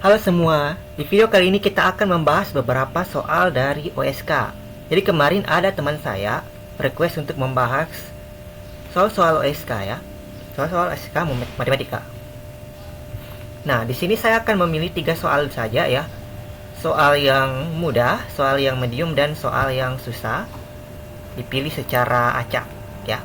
Halo semua, di video kali ini kita akan membahas beberapa soal dari OSK. Jadi kemarin ada teman saya request untuk membahas soal-soal OSK ya, soal-soal OSK matematika. Nah, di sini saya akan memilih 3 soal saja ya. Soal yang mudah, soal yang medium, dan soal yang susah. Dipilih secara acak ya.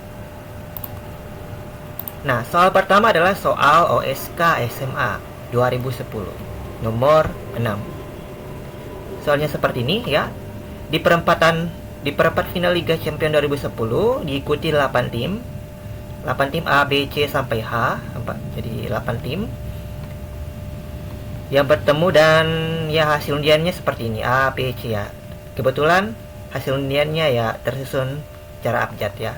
Nah, soal pertama adalah soal OSK SMA 2010, nomor 6. Soalnya seperti ini ya. Di perempat final Liga Champions 2010 diikuti 8 tim. 8 tim A, B, C sampai H. Jadi 8 tim yang bertemu, dan ya hasil undiannya seperti ini, A, B, C ya. Kebetulan hasil undiannya ya tersusun secara abjad ya.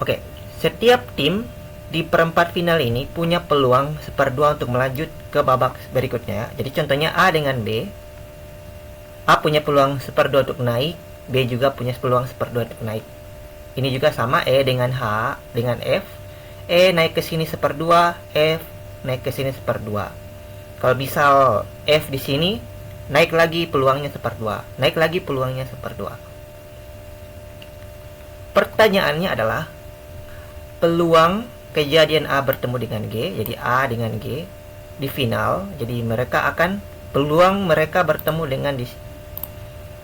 Oke, setiap tim di perempat final ini punya peluang 1/2 untuk melanjut ke babak berikutnya. Jadi contohnya A dengan B. A punya peluang 1/2 untuk naik, B juga punya peluang 1/2 untuk naik. Ini juga sama, E dengan H dengan F. E naik ke sini 1/2, F naik ke sini 1/2. Kalau misal F di sini, naik lagi peluangnya 1/2, naik lagi peluangnya 1/2. Pertanyaannya adalah peluang kejadian A bertemu dengan G, jadi A dengan G di final. Jadi peluang mereka bertemu dengan di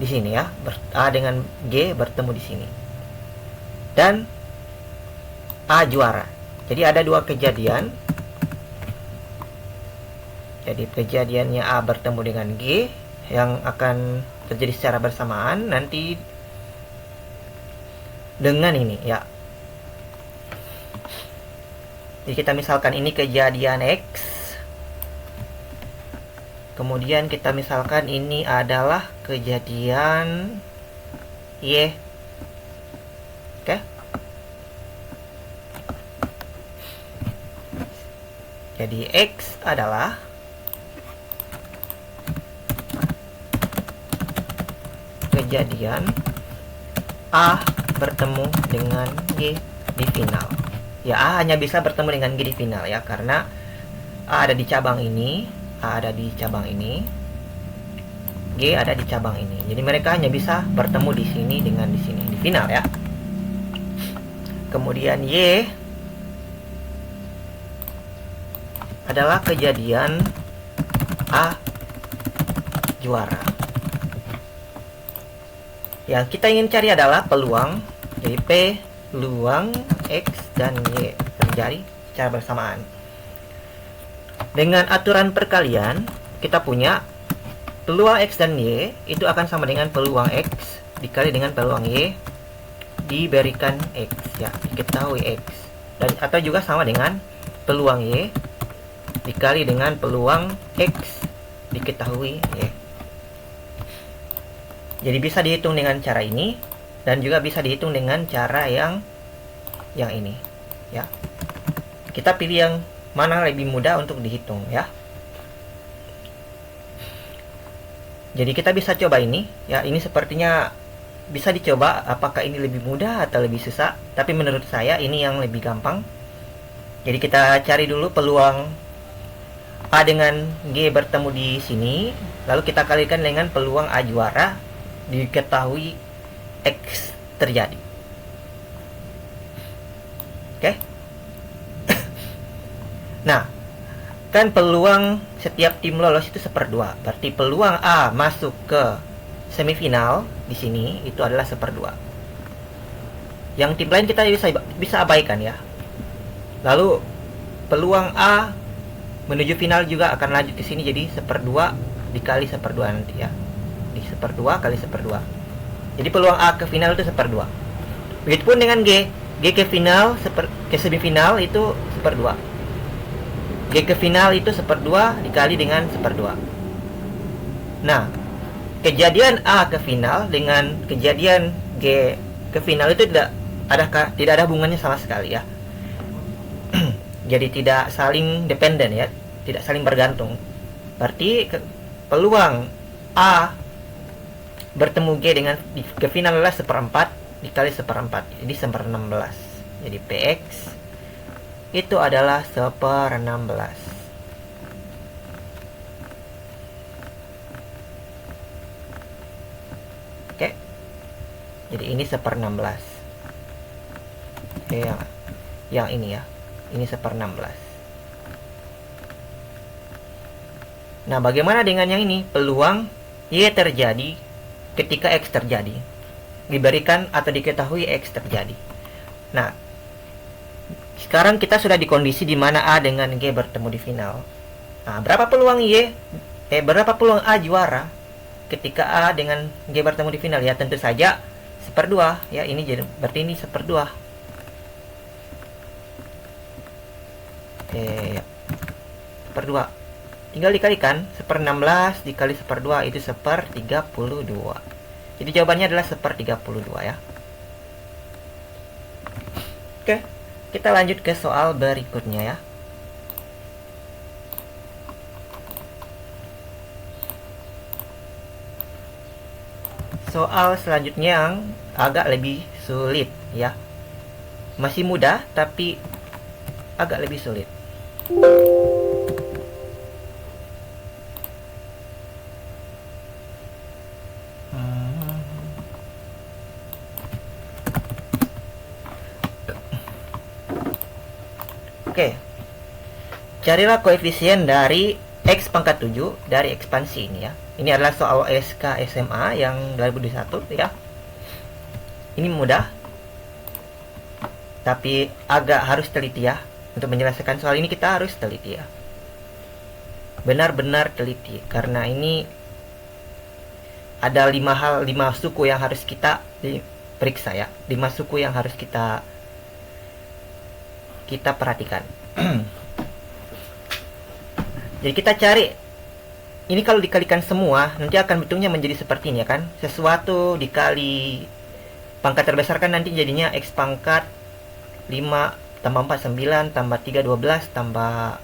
sini ya, A dengan G bertemu di sini, dan A juara. Jadi ada 2 kejadian. Jadi kejadiannya A bertemu dengan G yang akan terjadi secara bersamaan nanti dengan ini ya. Jadi kita misalkan ini kejadian X, kemudian kita misalkan ini adalah kejadian Y. Oke. Jadi X adalah kejadian A bertemu dengan G di final. Ya, A hanya bisa bertemu dengan G di final ya, karena A ada di cabang ini, A ada di cabang ini, G ada di cabang ini. Jadi mereka hanya bisa bertemu di sini dengan di sini di final ya. Kemudian Y adalah kejadian A juara. Yang kita ingin cari adalah peluang. Jadi P peluang X dan Y terjadi secara bersamaan. Dengan aturan perkalian, kita punya peluang X dan Y itu akan sama dengan peluang X dikali dengan peluang Y diberikan X ya, diketahui X, dan atau juga sama dengan peluang Y dikali dengan peluang X diketahui Y. Jadi bisa dihitung dengan cara ini, dan juga bisa dihitung dengan cara yang ini ya. Kita pilih yang mana lebih mudah untuk dihitung ya. Jadi kita bisa coba ini ya. Ini sepertinya bisa dicoba apakah ini lebih mudah atau lebih susah, tapi menurut saya ini yang lebih gampang. Jadi kita cari dulu peluang A dengan G bertemu di sini, lalu kita kalikan dengan peluang A juara diketahui X terjadi. Oke. Nah, kan peluang setiap tim lolos itu 1/2. Berarti peluang A masuk ke semifinal di sini itu adalah 1/2. Yang tim lain kita bisa abaikan ya. Lalu peluang A menuju final juga akan lanjut ke sini, jadi 1/2 dikali 1/2 nanti ya. Di 1/2 kali 1/2. Jadi peluang A ke final itu 1/2. Begitupun dengan G. G ke final, ke semifinal itu 1/2. G ke final itu 1/2 dikali dengan 1/2. Nah, kejadian A ke final dengan kejadian G ke final itu tidak ada hubungannya sama sekali ya. Jadi tidak saling dependen ya, tidak saling bergantung. Berarti peluang A bertemu G dengan ke final adalah 1/4 dikali 1/4, jadi 1/16. Jadi PX itu adalah 1/16. Jadi ini 1/16. Yang ini ya. Ini 1/16. Nah, bagaimana dengan yang ini? Peluang Y terjadi ketika X terjadi. Diberikan atau diketahui X terjadi. Nah, sekarang kita sudah di kondisi di mana A dengan G bertemu di final. Nah, berapa peluang berapa peluang A juara ketika A dengan G bertemu di final? Ya, tentu saja 1/2 ya. Ini jadi berarti ini 1/2. Ya. 1/2. Tinggal dikalikan 1/16 dikali 1/2 itu 1/32. Jadi jawabannya adalah 1/32 ya. Oke, kita lanjut ke soal berikutnya ya. Soal selanjutnya yang agak lebih sulit ya. Masih mudah tapi agak lebih sulit. Oke. Carilah koefisien dari X pangkat 7 dari ekspansi ini ya. Ini adalah soal SK SMA yang 2021 ya. Ini mudah. Tapi agak harus teliti ya. Untuk menyelesaikan soal ini kita harus teliti ya. Benar-benar teliti karena ini ada 5 suku yang harus kita periksa ya. 5 suku yang harus kita perhatikan. Jadi kita cari, ini kalau dikalikan semua nanti akan bentuknya menjadi seperti ini ya kan. Sesuatu dikali pangkat terbesar kan nanti jadinya X pangkat 5 tambah 4 9 tambah 3 12 tambah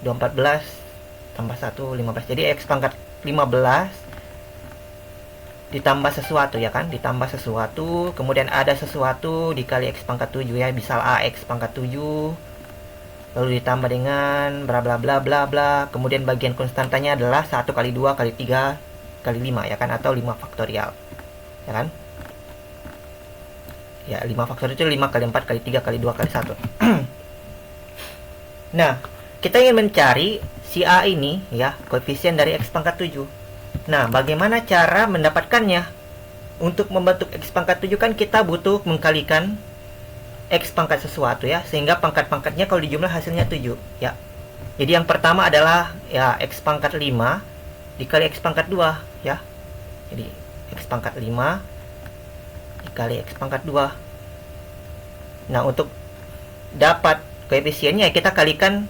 2 14 tambah 1 15. Jadi X pangkat 15 ditambah sesuatu ya kan, ditambah sesuatu, kemudian ada sesuatu dikali X pangkat 7 ya, misal A X pangkat 7, lalu ditambah dengan bla bla bla bla bla, kemudian bagian konstantanya adalah 1 kali 2 kali 3 kali 5 ya kan, atau 5 faktorial ya kan. Ya, 5 faktorial itu 5 kali 4 kali 3 kali 2 kali 1. Nah, kita ingin mencari si A ini ya, koefisien dari X pangkat 7. Nah, bagaimana cara mendapatkannya? Untuk membentuk X pangkat 7 kan kita butuh mengkalikan X pangkat sesuatu ya, sehingga pangkat-pangkatnya kalau dijumlah hasilnya 7 ya. Jadi yang pertama adalah ya X pangkat 5 dikali X pangkat 2 ya. Jadi X pangkat 5 dikali X pangkat 2. Nah, untuk dapat koefisiennya kita kalikan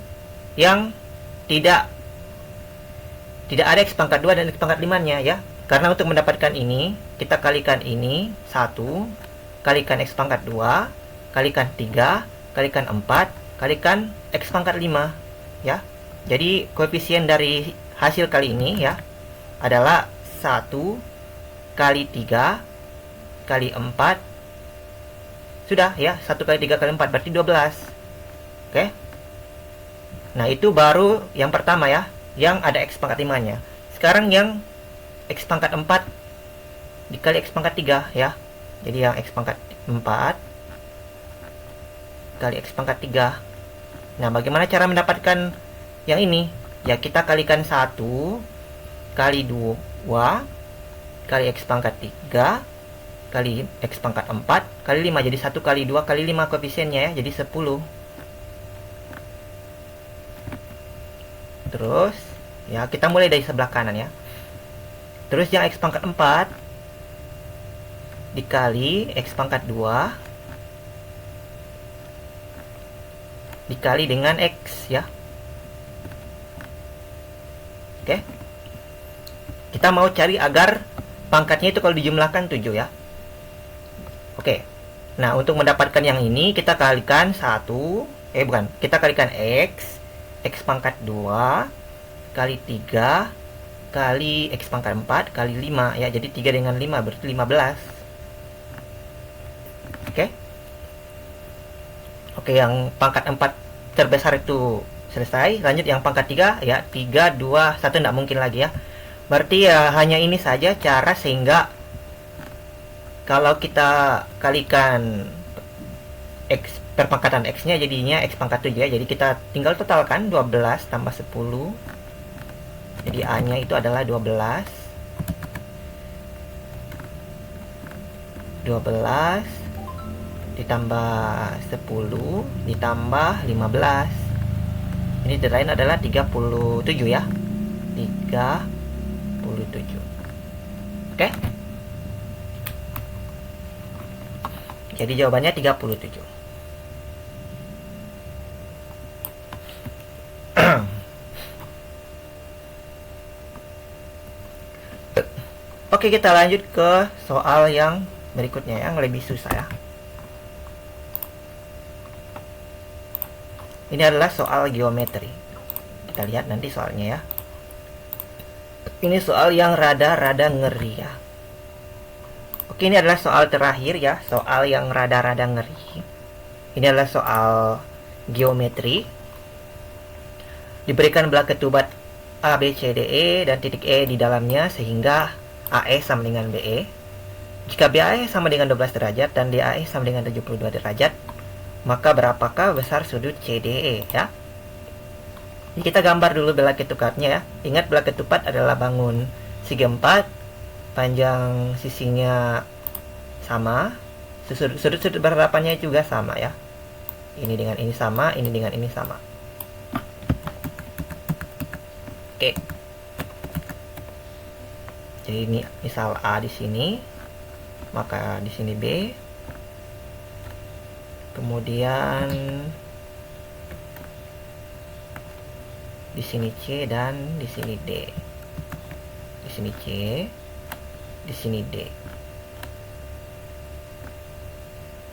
yang tidak ada X pangkat 2 dan X pangkat 5-nya ya. Karena untuk mendapatkan ini, kita kalikan ini 1, kalikan X pangkat 2, kalikan 3, kalikan 4, kalikan X pangkat 5 ya. Jadi koefisien dari hasil kali ini ya adalah 1 kali 3 kali 4. Sudah ya, 1 kali 3 kali 4 berarti 12. Oke. Nah, itu baru yang pertama ya, yang ada X pangkat 5-nya. Sekarang yang X pangkat 4 dikali X pangkat 3 ya. Jadi yang X pangkat 4 kali X pangkat 3. Nah, bagaimana cara mendapatkan yang ini? Ya, kita kalikan 1 kali 2 kali X pangkat 3 kali X pangkat 4 kali 5. Jadi 1 kali 2 kali 5 koefisiennya ya, jadi 10. Terus ya, kita mulai dari sebelah kanan ya. Terus yang X pangkat 4 dikali X pangkat 2 dikali dengan X ya. Oke. Kita mau cari agar pangkatnya itu kalau dijumlahkan 7 ya. Oke. Nah, untuk mendapatkan yang ini kita kalikan 1, kita kalikan X pangkat 2 kali 3 kali X pangkat 4 kali 5 ya. Jadi 3 dengan 5 berarti 15. Oke, yang pangkat 4 terbesar itu selesai. Lanjut yang pangkat 3 ya, 3 2 1 tidak mungkin lagi ya. Berarti ya hanya ini saja cara sehingga kalau kita kalikan X perpangkatan X-nya jadinya X pangkat 7 ya. Jadi kita tinggal totalkan 12 tambah 10. Jadi A-nya itu adalah 12. 12 ditambah 10 ditambah 15. Ini lain adalah 37 ya. 37. Oke. Jadi jawabannya 37. Oke, kita lanjut ke soal yang berikutnya yang lebih susah ya. Ini adalah soal geometri. Kita lihat nanti soalnya ya. Ini soal yang rada-rada ngeri ya. Oke, ini adalah soal terakhir ya, soal yang rada-rada ngeri. Ini adalah soal geometri. Diberikan belah ketubat A, B, C, D, E dan titik E di dalamnya sehingga AE sama dengan BE. Jika BAE sama dengan 12 derajat dan DAE sama dengan 72 derajat, maka berapakah besar sudut CDE ya? Ini kita gambar dulu belah ketupatnya ya. Ingat belah ketupat adalah bangun segi 4, panjang sisinya sama, sudut-sudut berhadapannya juga sama ya. Ini dengan ini sama, ini dengan ini sama. Oke. Jadi ini misal A di sini, maka di sini B. Kemudian di sini C dan di sini D. Di sini C, di sini D.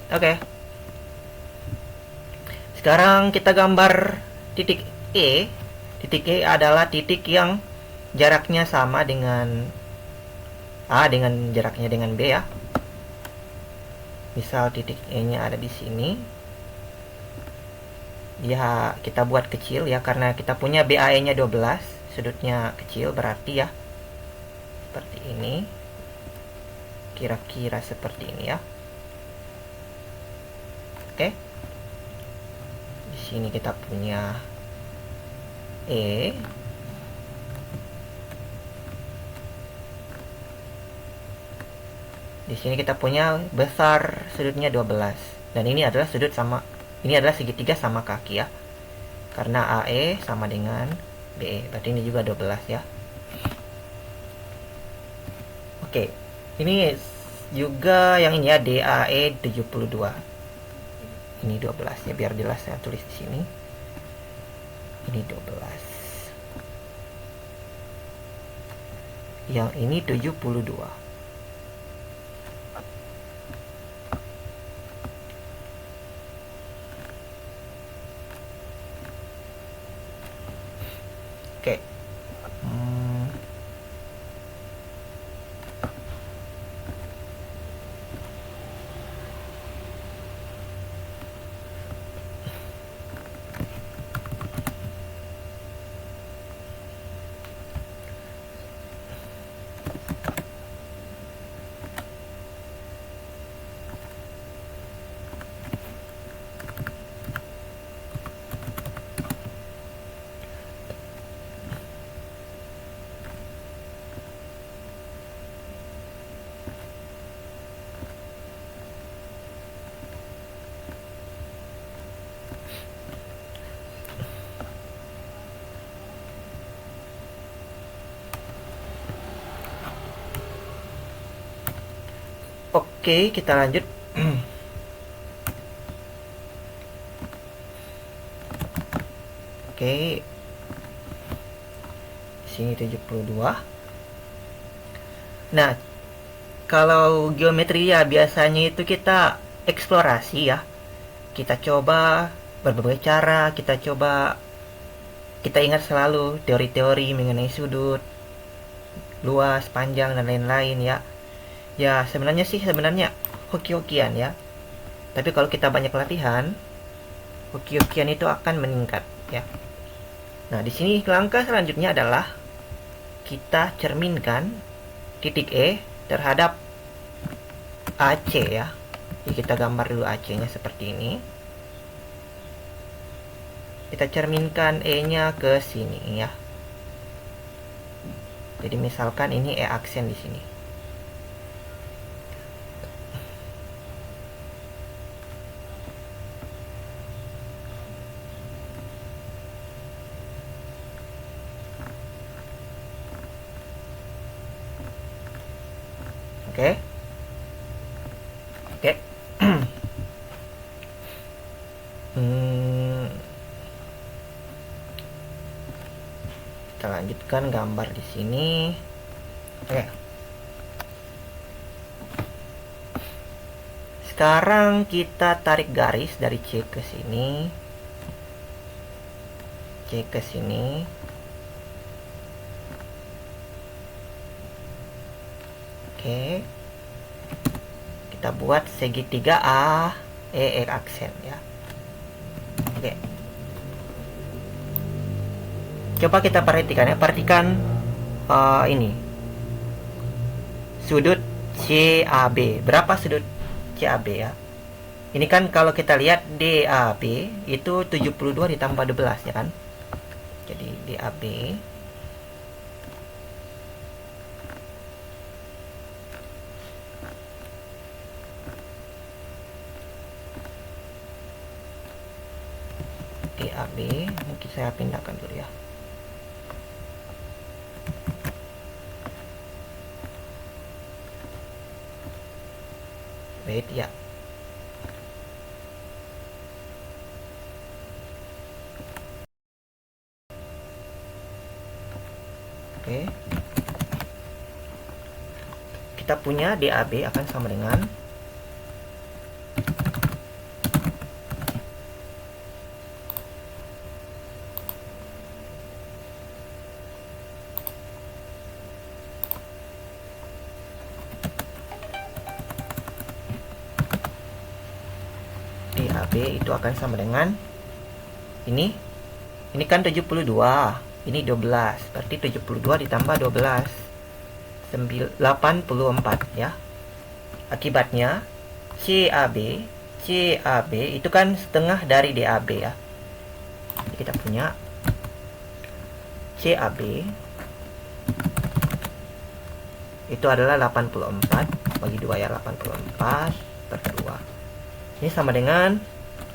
Oke. Sekarang kita gambar titik E. Titik E adalah titik yang jaraknya sama dengan A dengan jaraknya dengan B ya. Misal titik E-nya ada di sini. Dia kita buat kecil ya karena kita punya BAE-nya 12, sudutnya kecil berarti ya. Seperti ini. Kira-kira seperti ini ya. Oke. Di sini kita punya E. Di sini kita punya besar sudutnya 12. Dan ini adalah sudut sama, ini adalah segitiga sama kaki ya. Karena AE sama dengan BE. Berarti ini juga 12 ya. Oke. Ini juga yang ini ya, DAE 72. Ini 12 ya, biar jelas saya tulis di sini. Ini 12. Yang ini 72. Oke. Oke, kita lanjut. Oke. Sini 72. Nah, kalau geometri ya biasanya itu kita eksplorasi ya. Kita coba berbagai cara, kita ingat selalu teori-teori mengenai sudut, luas, panjang dan lain-lain ya. Ya, sebenarnya hoki-hokian ya. Tapi kalau kita banyak latihan, hoki-hokian itu akan meningkat ya. Nah, di sini langkah selanjutnya adalah kita cerminkan titik E terhadap AC ya. Jadi kita gambar dulu AC-nya seperti ini. Kita cerminkan E-nya ke sini ya. Jadi misalkan ini E aksen di sini. Oke. Oke. Kita lanjutkan gambar di sini. Oke. Sekarang kita tarik garis dari C ke sini. C ke sini. Oke. Kita buat segitiga A, E aksen ya. Oke. Coba kita perhatikan ya, ini sudut CAB. Berapa sudut CAB ya? Ini kan kalau kita lihat DAB itu 72 ditambah 12 ya kan? Jadi DAB mungkin saya pindahkan dulu ya. Wait ya. Oke. Kita punya DAB akan sama dengan DAB itu akan sama dengan ini kan 72, ini 12, berarti 72 ditambah 12 84 ya. Akibatnya CAB itu kan setengah dari DAB ya. Jadi kita punya CAB itu adalah 84 bagi 2 ya, 84 per 2. Ini sama dengan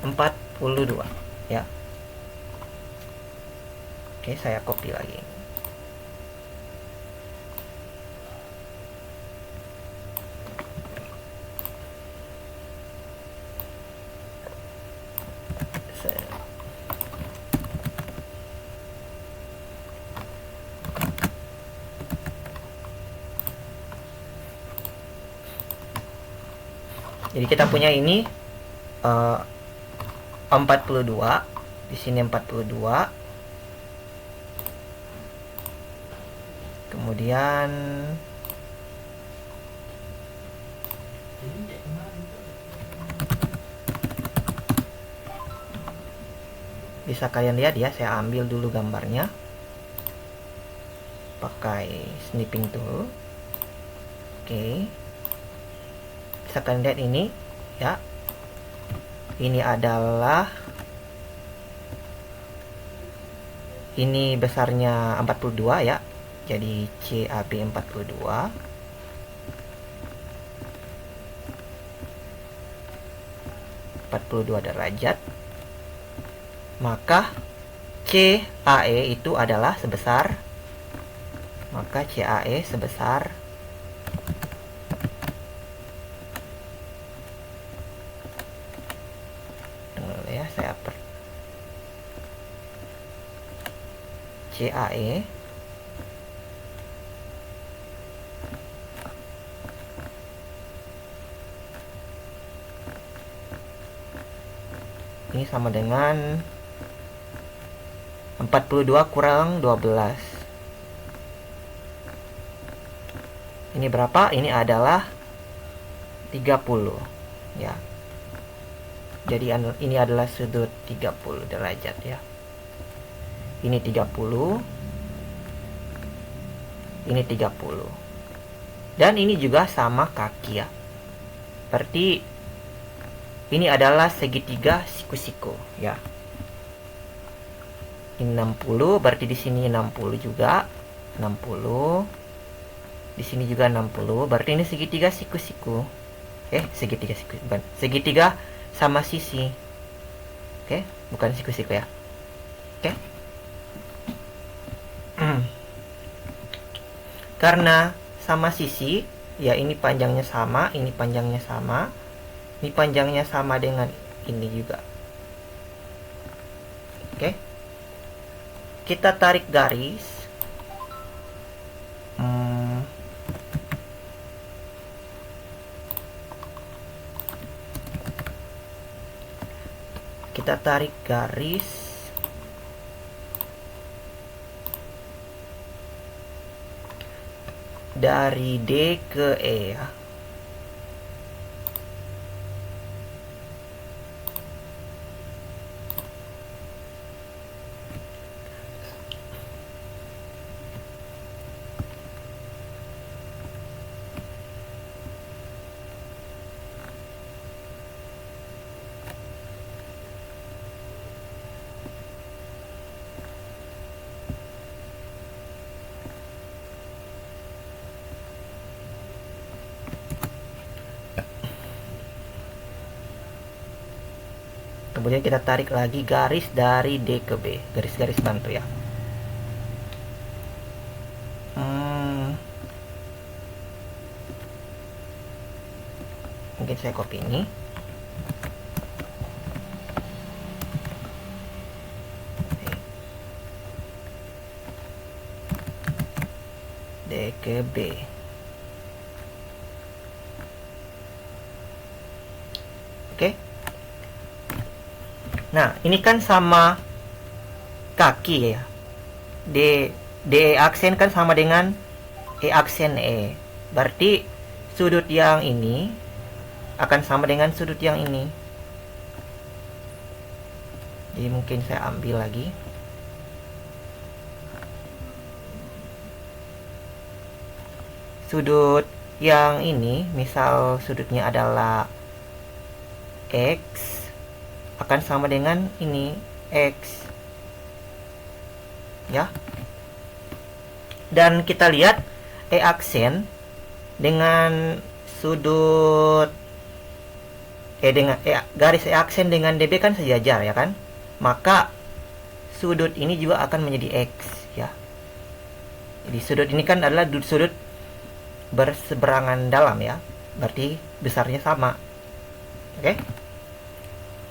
42 ya. Oke, saya copy lagi. Jadi kita punya ini 42, di sini 42. Kemudian bisa kalian lihat ya, saya ambil dulu gambarnya pakai snipping tool. Oke. Bisa kalian lihat ini ya. Ini adalah, ini besarnya 42 ya. Jadi CAB 42. derajat. Maka CAE itu adalah sebesar, ya, saya CAE ini sama dengan 42 kurang 12. Ini berapa? Ini adalah 30 ya. Jadi ini adalah sudut 30 derajat ya. Ini 30, ini 30. Dan ini juga sama kaki ya. Berarti ini adalah segitiga siku-siku ya. Ini 60, berarti di sini 60 juga. 60. Di sini juga 60, berarti ini segitiga siku-siku. Segitiga siku, bukan. Segitiga sama sisi. Bukan siku-siku ya. Karena sama sisi, ya ini panjangnya sama, ini panjangnya sama. Ini panjangnya sama dengan ini juga. Kita tarik garis. Kita tarik garis dari D ke E ya. Kemudian kita tarik lagi garis dari D ke B, garis-garis bantu ya. Mungkin saya copy ini. D ke B. Nah, ini kan sama kaki ya. D aksen kan sama dengan E aksen E. Berarti sudut yang ini akan sama dengan sudut yang ini. Jadi mungkin saya ambil lagi. Sudut yang ini, misal sudutnya adalah X, akan sama dengan ini X ya. Dan kita lihat E aksen dengan sudut garis E aksen dengan DB kan sejajar ya kan, maka sudut ini juga akan menjadi X ya. Jadi sudut ini kan adalah sudut berseberangan dalam ya, berarti besarnya sama.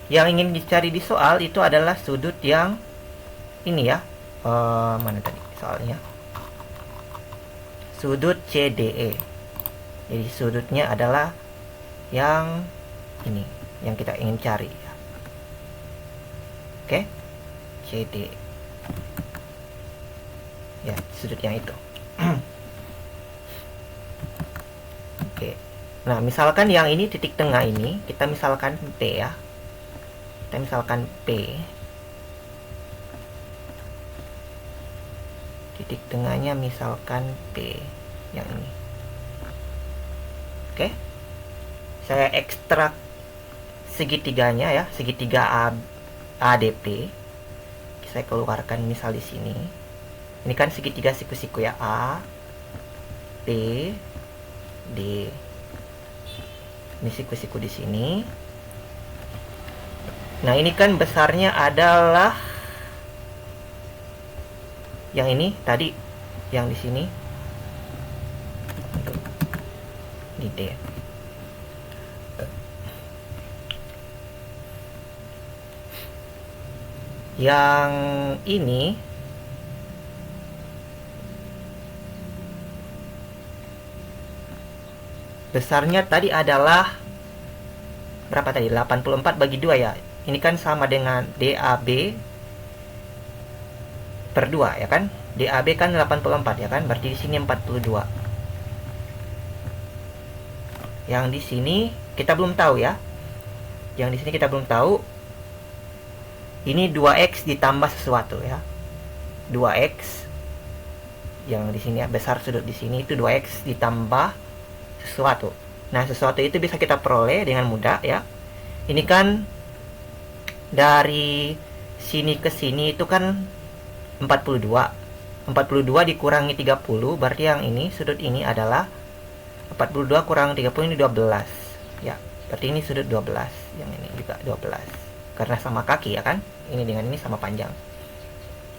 Yang ingin dicari di soal itu adalah sudut yang ini ya. Mana tadi soalnya? Sudut CDE. Jadi sudutnya adalah yang ini, yang kita ingin cari ya. CD. Ya, sudut yang itu. Nah, misalkan yang ini titik tengah ini, kita misalkan P ya. Kita misalkan P. Titik tengahnya misalkan P yang ini. Saya ekstrak segitiganya ya, segitiga ADP. Saya keluarkan misal di sini. Ini kan segitiga siku-siku ya, A, P, D. Ini siku-siku di sini. Nah, ini kan besarnya adalah yang ini tadi, yang di sini. Di D. Yang ini besarnya tadi adalah berapa tadi? 84 bagi 2 ya. Ini kan sama dengan DAB per 2 ya kan? DAB kan 84 ya kan? Berarti di sini 42. Yang di sini kita belum tahu ya. Yang di sini kita belum tahu. Ini 2x ditambah sesuatu ya. 2x yang di sini ya, besar sudut di sini itu 2x ditambah sesuatu. Nah, sesuatu itu bisa kita peroleh dengan mudah ya. Ini kan dari sini ke sini itu kan 42. 42 dikurangi 30, berarti yang ini, sudut ini adalah 42 kurang 30 ini 12. Ya, berarti ini sudut 12. Yang ini juga 12. Karena sama kaki ya kan? Ini dengan ini sama panjang.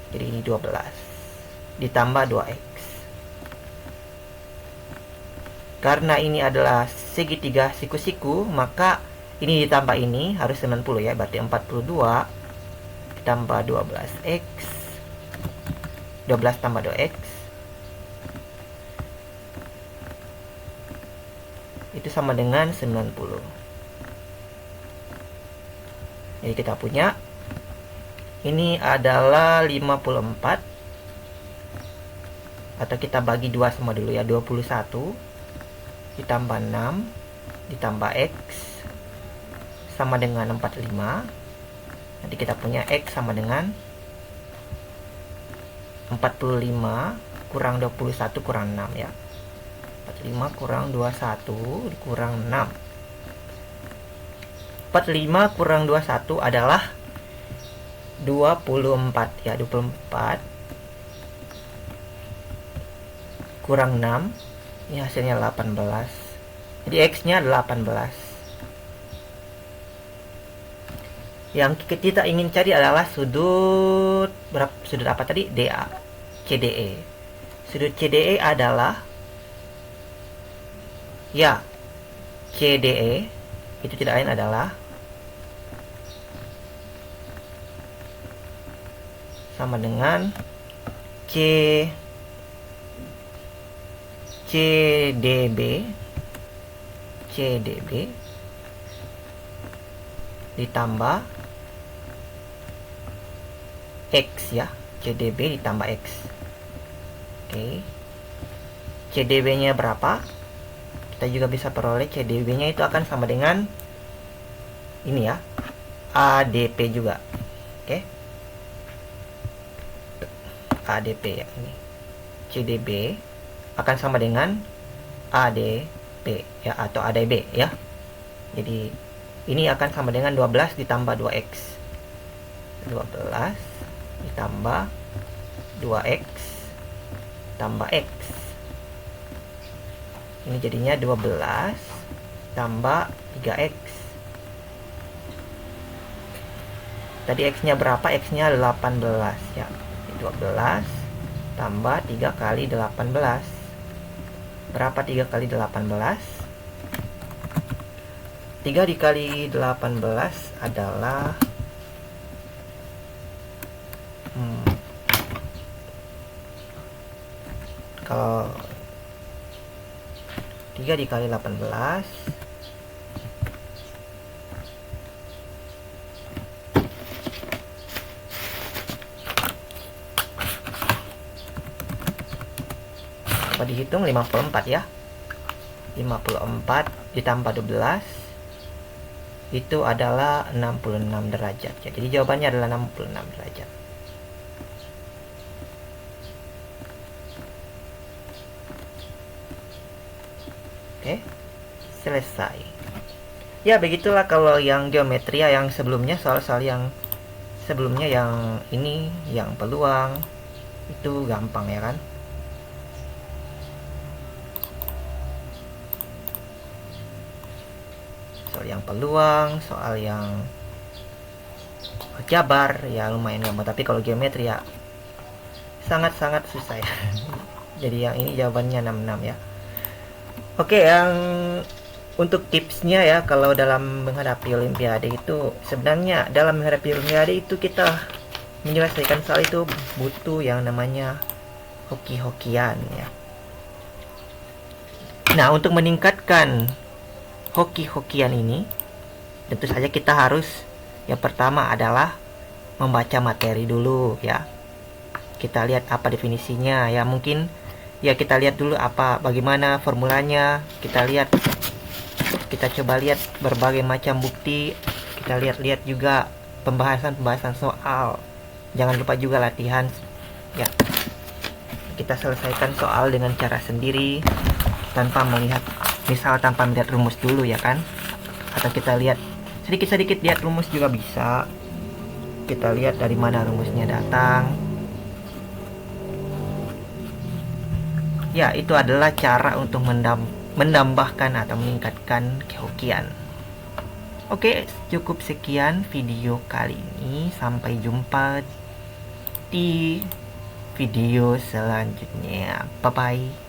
Jadi ini 12. Ditambah 2x. Karena ini adalah segitiga siku-siku, maka ini ditambah ini harus 90 ya. Berarti 42 ditambah 12x. 12 tambah 2x. Itu sama dengan 90. Jadi kita punya ini adalah 54. Atau kita bagi 2 sama dulu ya, 21 ditambah 6 ditambah x sama dengan 45. Nanti kita punya x sama dengan 45 kurang 21 kurang 6 ya. 45 kurang 21 dikurang 6. 45 kurang 21 adalah 24 ya, 24 kurang 6. Ini hasilnya 18. Jadi x-nya 18. Yang kita ingin cari adalah sudut berapa? Sudut apa tadi? DA, CDE. Sudut CDE adalah ya, CDE itu tidak lain adalah sama dengan CDB ditambah X ya. CDB ditambah X. Oke. CDB nya berapa? Kita juga bisa peroleh CDB nya itu akan sama dengan ini ya, ADP juga. Oke. ADP ya, ini CDB akan sama dengan ADP ya, atau ADB ya. Jadi ini akan sama dengan 12 ditambah 2x. 12 ditambah 2x tambah x. Ini jadinya 12 tambah 3x. Tadi x-nya berapa? X-nya 18 ya. 12 tambah 3 kali 18. Berapa 3 kali 18? 3 dikali 18 adalah kalau 3 dikali 18 apa dihitung 54 ya. 54 ditambah 12 itu adalah 66 derajat ya. Jadi jawabannya adalah 66 derajat. Oke, selesai. Ya begitulah kalau yang geometri ya, yang sebelumnya, soal-soal yang sebelumnya yang ini, yang peluang itu gampang ya kan. Soal yang peluang, soal yang jabar ya lumayan gampang, tapi kalau geometri ya sangat-sangat susah ya. Jadi yang ini jawabannya 66 ya. Oke, yang untuk tipsnya ya, kalau dalam menghadapi olimpiade itu, sebenarnya dalam menghadapi olimpiade itu kita menyelesaikan soal itu butuh yang namanya hoki-hokian ya. Nah, untuk meningkatkan hoki-hokian ini, tentu saja kita harus, yang pertama adalah membaca materi dulu ya. Kita lihat apa definisinya ya, mungkin ya kita lihat dulu apa, bagaimana formulanya. Kita coba lihat berbagai macam bukti. Kita lihat juga pembahasan soal. Jangan lupa juga latihan ya. Kita selesaikan soal dengan cara sendiri tanpa melihat misal tanpa melihat rumus dulu ya kan, atau kita lihat sedikit-sedikit lihat rumus juga bisa. Kita lihat dari mana rumusnya datang. Ya, itu adalah cara untuk menambahkan atau meningkatkan kehokian. Oke, cukup sekian video kali ini. Sampai jumpa di video selanjutnya. Bye bye.